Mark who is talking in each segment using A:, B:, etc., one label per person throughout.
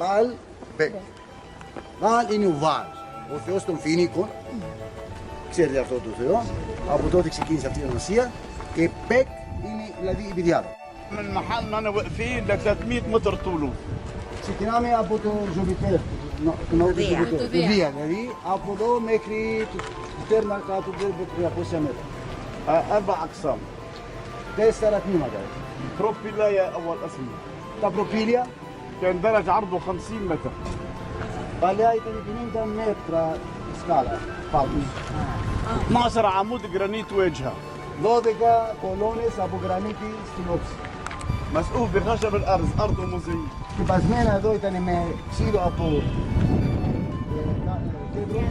A: Μπαλ, Μπεκ. Μπαλ είναι ο Βάρος, ο θεός των φοινίκων. Ξέρετε αυτό το θεό. Από τότε ξεκίνησε αυτή η ονομασία. Και Μπεκ είναι δηλαδή η παιδιά του.
B: من محلنا انا واقفين ل 300 متر طوله.
A: Ξεκινάμε από το Ζωπιτέρ, το ναό του Ζωπιτέρ, το Δία, δηλαδή από εδώ μέχρι το τέρμα κάτω περίπου 300 μέτρα.
B: 4 اقسام.
A: 4 τμήματα.
B: بروبيلايا اول اسم.
A: Τα προπήλια
B: كان درج عرضه 50 متر.
A: παλιά ήταν 50 μέτρα σκάλα, πάγους.
B: 12 عمود جرانيت واجهه.
A: 12 κολόνες από γρανίτη στην όψη.
B: مسقوف بخشب الارز ارضه موزايك.
A: Σκεπασμένα εδώ ήταν με ξύλο από κέντρο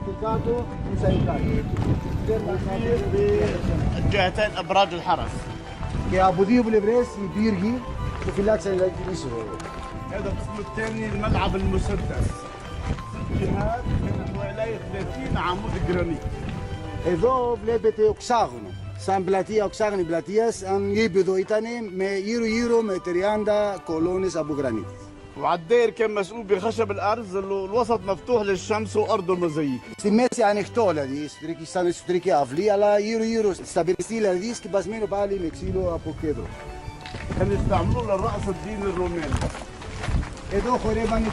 A: και κάτω μοσαϊκά.
B: الجهتين ابراج الحرس.
A: Και από δύο πλευρές οι πύργοι που φυλάξαν δηλαδή την είσοδο.
B: هذا القسم الثاني الملعب المسدس. جهات كانت ولايه 30 عمود جرانيت.
A: Εδώ βλέπετε οξάγωνο. Σαν πλατεία, οξάγωνη πλατεία, σαν γήπεδο ήταν με γύρω με 30 κολόνες από γρανίτη.
B: وعالداير كان مسؤول بخشب الارز الوسط مفتوح للشمس وارضه الموزايك.
A: Στη μέση ανοιχτό δηλαδή, σαν εσωτερική αυλή, αλλά γύρω στα περιστήλια δηλαδή σκεπασμένο πάλι με ξύλο από κέντρο.
B: كانوا يستعملوه للرقص الديني الروماني.
A: Εδώ χορεύανε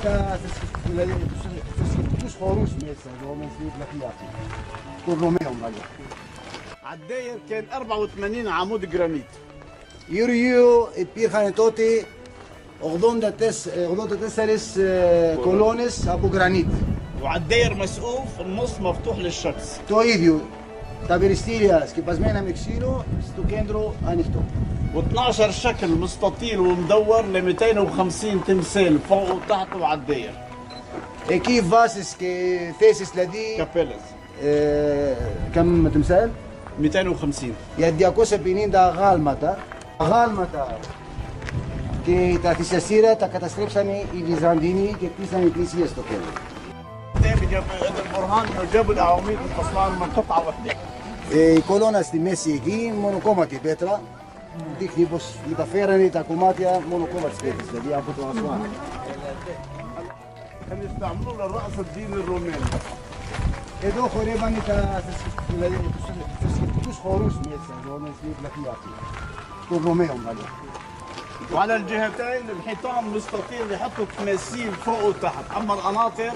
A: δηλαδή, τους θρησκευτικούς χορούς μέσα εδώ, μέσα στην πλατεία αυτή. Των Ρωμαίων παλιά.
B: عالداير كان 84 عمود جرانيت.
A: Γύρω υπήρχαν τότε 84 κολόνες από γρανίτη.
B: وعالداير مسقوف النص مفتوح للشمس.
A: Το ίδιο, τα περιστήλια σκεπασμένα με ξύλο, στο κέντρο ανοιχτό.
B: و12 شكل مستطيل ومدور ل 250 تمثال فوق وتحت وعالداير.
A: Εκεί βάσεις και θέσεις δηλαδή,
B: كابيلز
A: κάνουμε τεμσάλ,
B: 250.
A: για 250 αγάλματα και τα θυσιαστήρια τα καταστρέψανε οι Βυζαντινοί και κτίσανε εκκλησίες στο κέντρο.
B: الثاني جاب البرهان انه جابوا الاعواميد التصلان من قطعه واحده.
A: Η κολόνα στη μέση εκεί, μονοκόμματη πέτρα, δείχνει πως μεταφέρανε τα κομμάτια μονοκόμματης πέτρας, δηλαδή από το ασφάλ.
B: كانوا يستعملوه للرقص الديني الروماني.
A: Εδώ χορεύανε δηλαδή, τους θρησκευτικούς χορούς μέσα εδώ, μέσα στην πλατεία αυτή, των Ρωμαίων παλιά.
B: وعلى الجهتين الحيطان مستطيل يحطوا تماثيل فوق وتحت، اما القناطر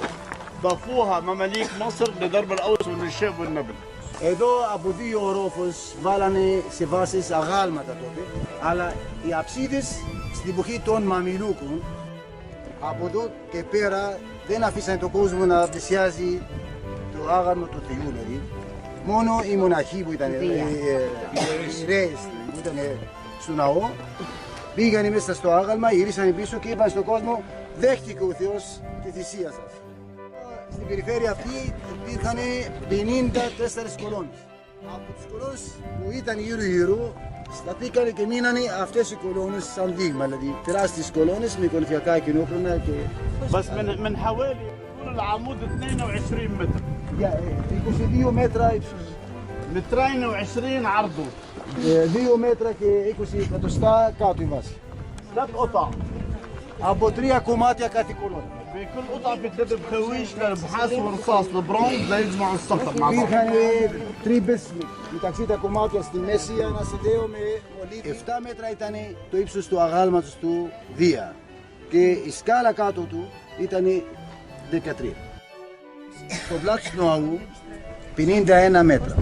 B: ضافوها مماليك مصر لضرب الاوس والنشاب والنبل.
A: Εδώ από δύο ορόφους βάλανε σε βάσεις αγάλματα τότε, αλλά οι αψίδες στην εποχή των Μαμιλούκων από εδώ και πέρα δεν αφήσανε τον κόσμο να πλησιάζει το άγαλμα του Θεού δηλαδή. Μόνο οι μοναχοί που ήταν, οι ιερέες που ήταν στο ναό, πήγανε μέσα στο άγαλμα, γυρίσανε πίσω και είπαν στον κόσμο, δέχτηκε ο Θεός τη θυσία σας. Στην περιφέρεια αυτή υπήρχαν 54 κολόνες. Από τις κολόνες που ήταν γύρω σταθήκανε και μείνανε αυτές οι κολόνες σαν δείγμα, δηλαδή τεράστιες κολόνες με κολυφιακά κοινόχρονα και...
B: بس من حوالي طول العمود 22 متر.
A: Για 22 μέτρα ύψος.
B: مترين و20 عرضه.
A: 2 μέτρα και 20 εκατοστά κάτω η βάση.
B: 3 قطع.
A: Από 3 κομμάτια κάθε κολόνα.
B: بكل قطعه بتضرب خويش للنحاس والرصاص البرونز ليجمعوا الصخر مع بعض.
A: Υπήρχαν τρύπες μεταξύ τα κομμάτια στη μέση, ένα συνδέο με μολύβι. 7 μέτρα ήταν το ύψος του αγάλματος του Δία και η σκάλα κάτω του ήταν 13. Στο πλάτη του ναού 51 μέτρα.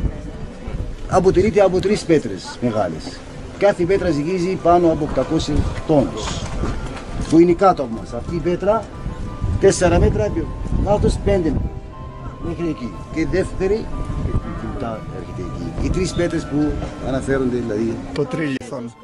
A: Αποτελείται από 3 πέτρες μεγάλες. Κάθε πέτρα ζυγίζει πάνω από 800 τόνους που είναι κάτω από μας. Αυτή η πέτρα 4 μέτρα, κάτω 5 μέτρα μέχρι εκεί. Και η δεύτερη και μετά έρχεται εκεί. Οι 3 πέτρες που αναφέρονται δηλαδή.
B: Το τρίλιθον.